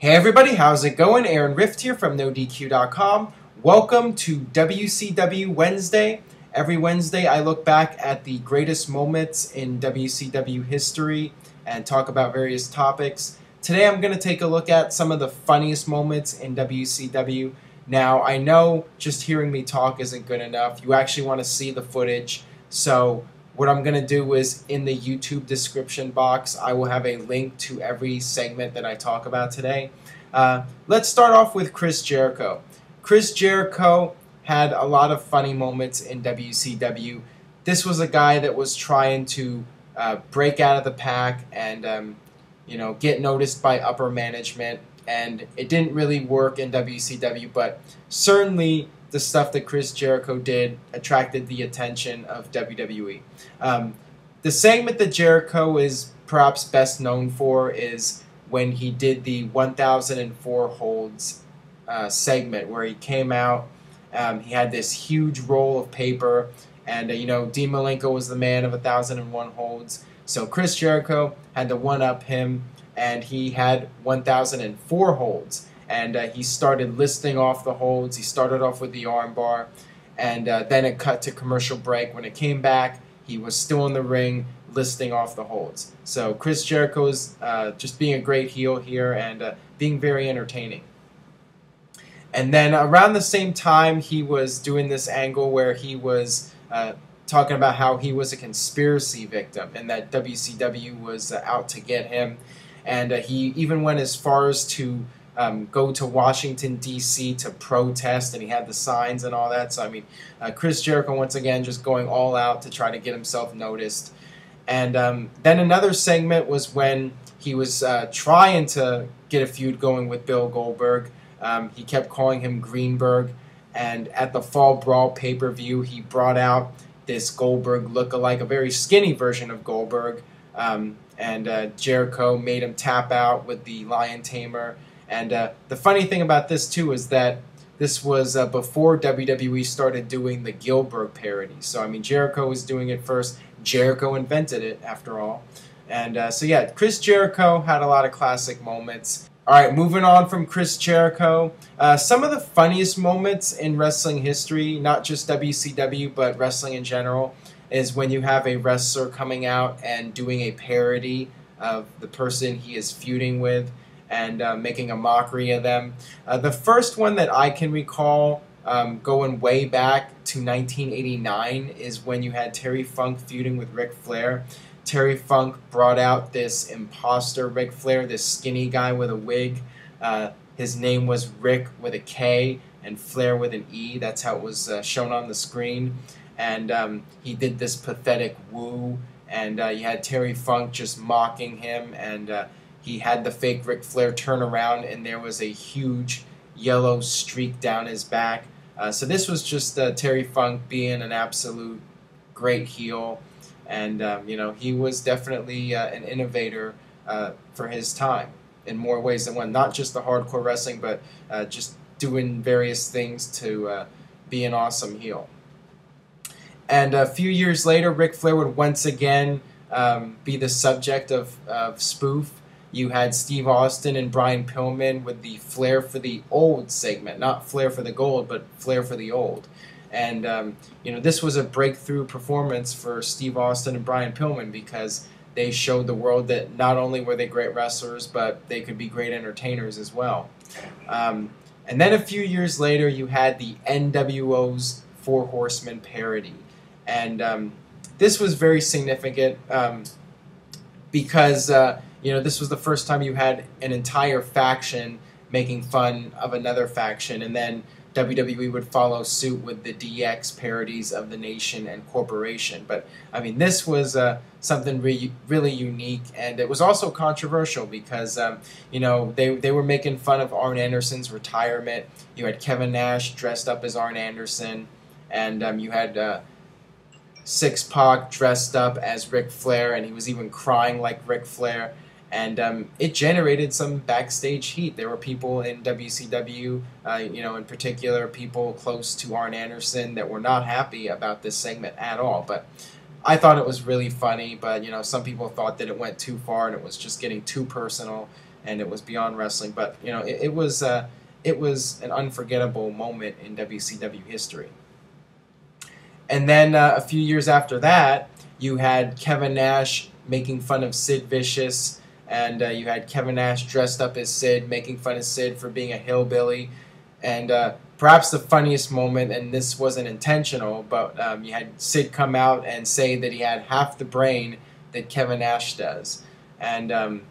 Hey everybody, how's it going? Aaron Rift here from NoDQ.com. Welcome to WCW Wednesday. Every Wednesday I look back at the greatest moments in WCW history and talk about various topics. Today I'm going to take a look at some of the funniest moments in WCW. Now I know just hearing me talk isn't good enough. You actually want to see the footage. So what I'm going to do is in the YouTube description box, I will have a link to every segment that I talk about today. Let's start off with Chris Jericho. Chris Jericho had a lot of funny moments in WCW. This was a guy that was trying to break out of the pack and get noticed by upper management. And it didn't really work in WCW, but certainly the stuff that Chris Jericho did attracted the attention of WWE. The segment that Jericho is perhaps best known for is when he did the 1004 holds segment, where he came out, he had this huge roll of paper, and Dean Malenko was the man of 1001 holds, so Chris Jericho had to one-up him, and he had 1004 holds. And he started listing off the holds. He started off with the armbar, and then it cut to commercial break. When it came back, he was still in the ring listing off the holds. So Chris Jericho is just being a great heel here and being very entertaining. And then around the same time, he was doing this angle where he was talking about how he was a conspiracy victim and that WCW was out to get him. And he even went as far as to go to Washington, D.C. to protest, and he had the signs and all that. So, I mean, Chris Jericho, once again, just going all out to try to get himself noticed. And then another segment was when he was trying to get a feud going with Bill Goldberg. He kept calling him Greenberg, and at the Fall Brawl pay-per-view, he brought out this Goldberg look-alike, a very skinny version of Goldberg, and Jericho made him tap out with the Lion Tamer. And the funny thing about this, too, is that this was before WWE started doing the Gilbert parody. So, I mean, Jericho was doing it first. Jericho invented it, after all. And so, yeah, Chris Jericho had a lot of classic moments. All right, moving on from Chris Jericho. Some of the funniest moments in wrestling history, not just WCW, but wrestling in general, is when you have a wrestler coming out and doing a parody of the person he is feuding with, and making a mockery of them. The first one that I can recall, going way back to 1989, is when you had Terry Funk feuding with Ric Flair. Terry Funk brought out this imposter Ric Flair, this skinny guy with a wig. His name was Rick with a K and Flair with an E. That's how it was shown on the screen. And he did this pathetic woo, and you had Terry Funk just mocking him, and he had the fake Ric Flair turn around, and there was a huge yellow streak down his back. So this was just Terry Funk being an absolute great heel, and he was definitely an innovator for his time in more ways than one. Not just the hardcore wrestling, but just doing various things to be an awesome heel. And a few years later, Ric Flair would once again be the subject of spoof. You had Steve Austin and Brian Pillman with the Flair for the Old segment. Not Flair for the Gold, but Flair for the Old. And, this was a breakthrough performance for Steve Austin and Brian Pillman because they showed the world that not only were they great wrestlers, but they could be great entertainers as well. And then a few years later, you had the NWO's Four Horsemen parody. And this was very significant because this was the first time you had an entire faction making fun of another faction, and then WWE would follow suit with the DX parodies of The Nation and Corporation. But, I mean, this was something really unique, and it was also controversial because, they were making fun of Arn Anderson's retirement. You had Kevin Nash dressed up as Arn Anderson, and you had Six-Pac dressed up as Ric Flair, and he was even crying like Ric Flair. And it generated some backstage heat. There were people in WCW, in particular, people close to Arn Anderson that were not happy about this segment at all. But I thought it was really funny, but, some people thought that it went too far and it was just getting too personal. and it was beyond wrestling. But you know, it was an unforgettable moment in WCW history. And then a few years after that, you had Kevin Nash making fun of Sid Vicious, and you had Kevin Nash dressed up as Sid, making fun of Sid for being a hillbilly. And perhaps the funniest moment, and this wasn't intentional, but you had Sid come out and say that he had half the brain that Kevin Nash does. And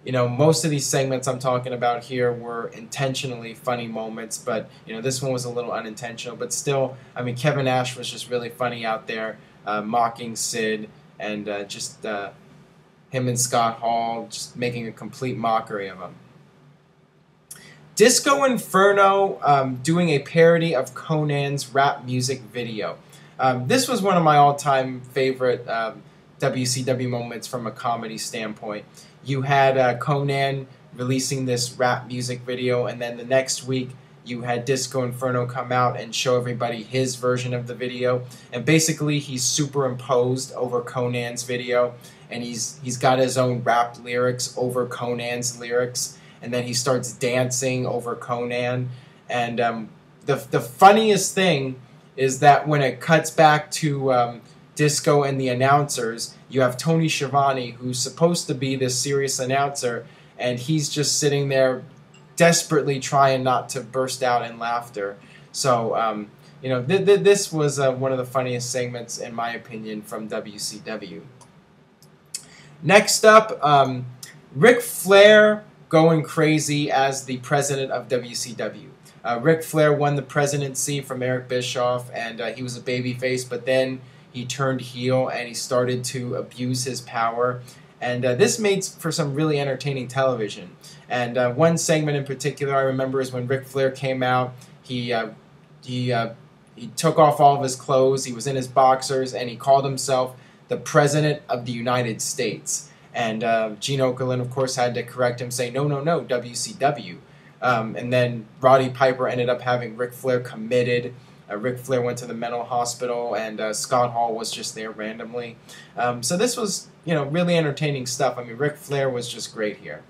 you know, most of these segments I'm talking about here were intentionally funny moments, but you know, this one was a little unintentional. But still, I mean, Kevin Nash was just really funny out there, mocking Sid, and just him and Scott Hall just making a complete mockery of him. Disco Inferno doing a parody of Konnan's rap music video. This was one of my all-time favorite WCW moments from a comedy standpoint. You had Konnan releasing this rap music video, and then the next week you had Disco Inferno come out and show everybody his version of the video. And basically he's superimposed over Konnan's video, and he's got his own rap lyrics over Konnan's lyrics, and then he starts dancing over Konnan. And the funniest thing is that when it cuts back to Disco and the announcers, you have Tony Schiavone, who's supposed to be this serious announcer, and he's just sitting there desperately trying not to burst out in laughter. So, you know, this was one of the funniest segments, in my opinion, from WCW. Next up, Ric Flair going crazy as the president of WCW. Ric Flair won the presidency from Eric Bischoff, and he was a babyface, but then he turned heel and he started to abuse his power. And this made for some really entertaining television. And one segment in particular I remember is when Ric Flair came out. He took off all of his clothes. He was in his boxers, and he called himself the President of the United States. And Gene Okerlund, of course, had to correct him, saying, no, WCW. And then Roddy Piper ended up having Ric Flair committed. Ric Flair went to the mental hospital, and Scott Hall was just there randomly. So this was, you know, really entertaining stuff. I mean, Ric Flair was just great here.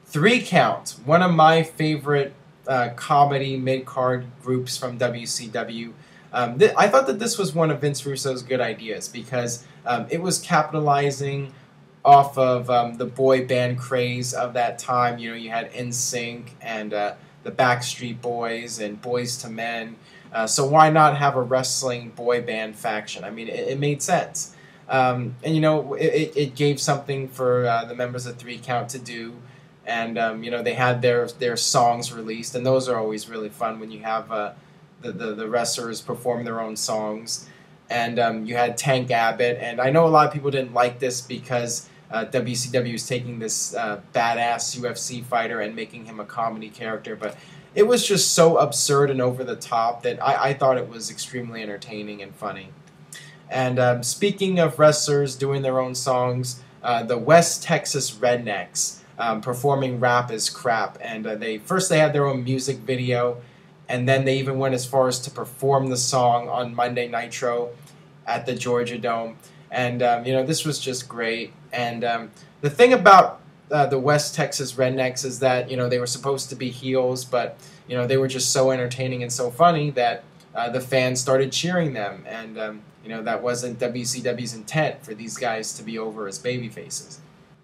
3 Count, one of my favorite comedy mid-card groups from WCW. I thought that this was one of Vince Russo's good ideas, because it was capitalizing off of the boy band craze of that time. You know, you had NSYNC and the Backstreet Boys and Boys to Men. So why not have a wrestling boy band faction? I mean, it made sense. And, you know, it gave something for the members of 3 Count to do. And, you know, they had their songs released. And those are always really fun when you have the wrestlers perform their own songs. And you had Tank Abbott. And I know a lot of people didn't like this because WCW is taking this badass UFC fighter and making him a comedy character, but it was just so absurd and over the top that I thought it was extremely entertaining and funny. And speaking of wrestlers doing their own songs, the West Texas Rednecks performing Rap is Crap, and they had their own music video, and then they even went as far as to perform the song on Monday Nitro at the Georgia Dome. And, you know, this was just great. And the thing about the West Texas Rednecks is that, you know, they were supposed to be heels, but, you know, they were just so entertaining and so funny that the fans started cheering them. And, you know, that wasn't WCW's intent for these guys to be over as babyfaces.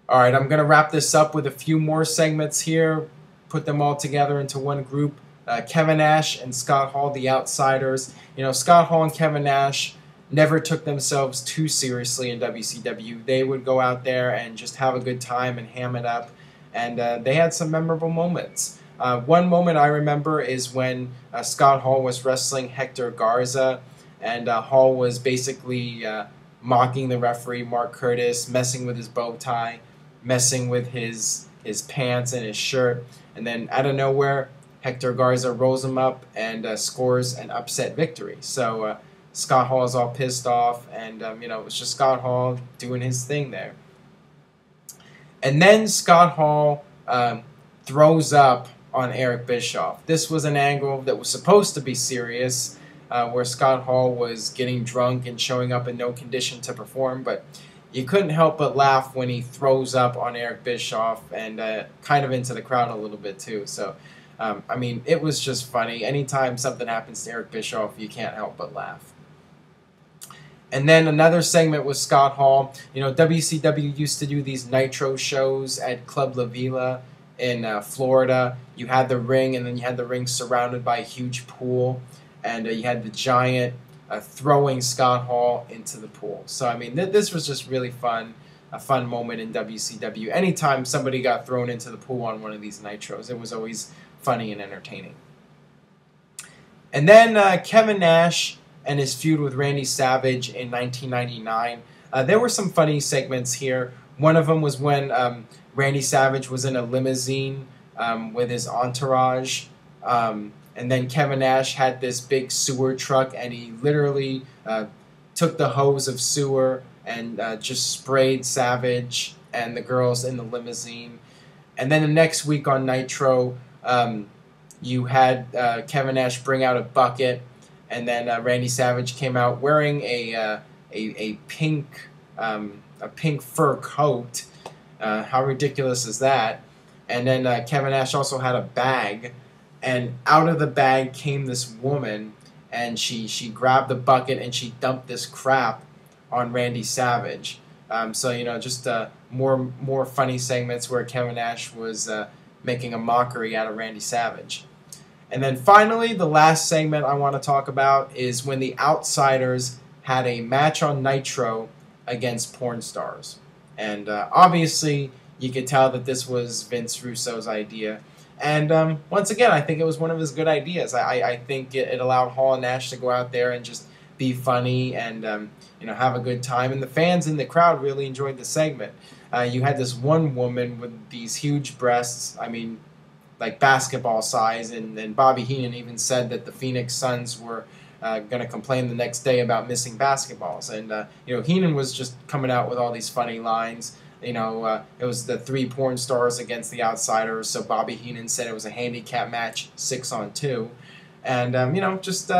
All right, I'm going to wrap this up with a few more segments here, put them all together into one group. Kevin Nash and Scott Hall, the Outsiders. You know, Scott Hall and Kevin Nash never took themselves too seriously in WCW. They would go out there and just have a good time and ham it up, and they had some memorable moments. One moment I remember is when Scott Hall was wrestling Hector Garza, and Hall was basically mocking the referee, Mark Curtis, messing with his bow tie, messing with his pants and his shirt, and then out of nowhere, Hector Garza rolls him up and scores an upset victory. So Scott Hall is all pissed off, and you know, it was just Scott Hall doing his thing there. And then Scott Hall throws up on Eric Bischoff. This was an angle that was supposed to be serious, where Scott Hall was getting drunk and showing up in no condition to perform, but you couldn't help but laugh when he throws up on Eric Bischoff and kind of into the crowd a little bit too. So, I mean, it was just funny. Anytime something happens to Eric Bischoff, you can't help but laugh. And then another segment was Scott Hall. You know, WCW used to do these Nitro shows at Club La Vila in Florida. You had the ring, and then you had the ring surrounded by a huge pool, and you had the giant throwing Scott Hall into the pool. So, I mean, this was just really fun, a fun moment in WCW. Anytime somebody got thrown into the pool on one of these Nitros, it was always funny and entertaining. And then Kevin Nash and his feud with Randy Savage in 1999. There were some funny segments here. One of them was when Randy Savage was in a limousine with his entourage, and then Kevin Nash had this big sewer truck, and he literally took the hose of sewer and just sprayed Savage and the girls in the limousine. And then the next week on Nitro, you had Kevin Nash bring out a bucket, and then Randy Savage came out wearing a pink fur coat. How ridiculous is that? And then Kevin Nash also had a bag, and out of the bag came this woman, and she grabbed the bucket and she dumped this crap on Randy Savage. So, you know, just more funny segments where Kevin Nash was making a mockery out of Randy Savage. And then finally, the last segment I want to talk about is when the Outsiders had a match on Nitro against porn stars. And obviously, you could tell that this was Vince Russo's idea. And once again, I think it was one of his good ideas. I think it allowed Hall and Nash to go out there and just be funny and you know, have a good time. And the fans in the crowd really enjoyed the segment. You had this one woman with these huge breasts. I mean, like basketball size, and Bobby Heenan even said that the Phoenix Suns were going to complain the next day about missing basketballs. And you know, Heenan was just coming out with all these funny lines. You know, it was the 3 porn stars against the Outsiders, so Bobby Heenan said it was a handicap match, 6-on-2. And you know, just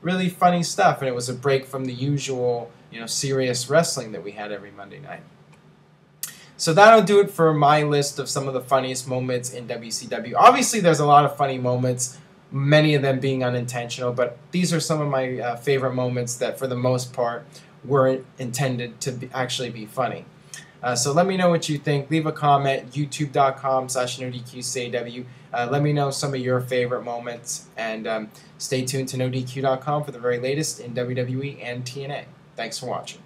really funny stuff, and it was a break from the usual, you know, serious wrestling that we had every Monday night. So that'll do it for my list of some of the funniest moments in WCW. Obviously, there's a lot of funny moments, many of them being unintentional, but these are some of my favorite moments that, for the most part, were intended to actually be funny. So let me know what you think. Leave a comment, youtube.com/NoDQCAW. Let me know some of your favorite moments, and stay tuned to NoDQ.com for the very latest in WWE and TNA. Thanks for watching.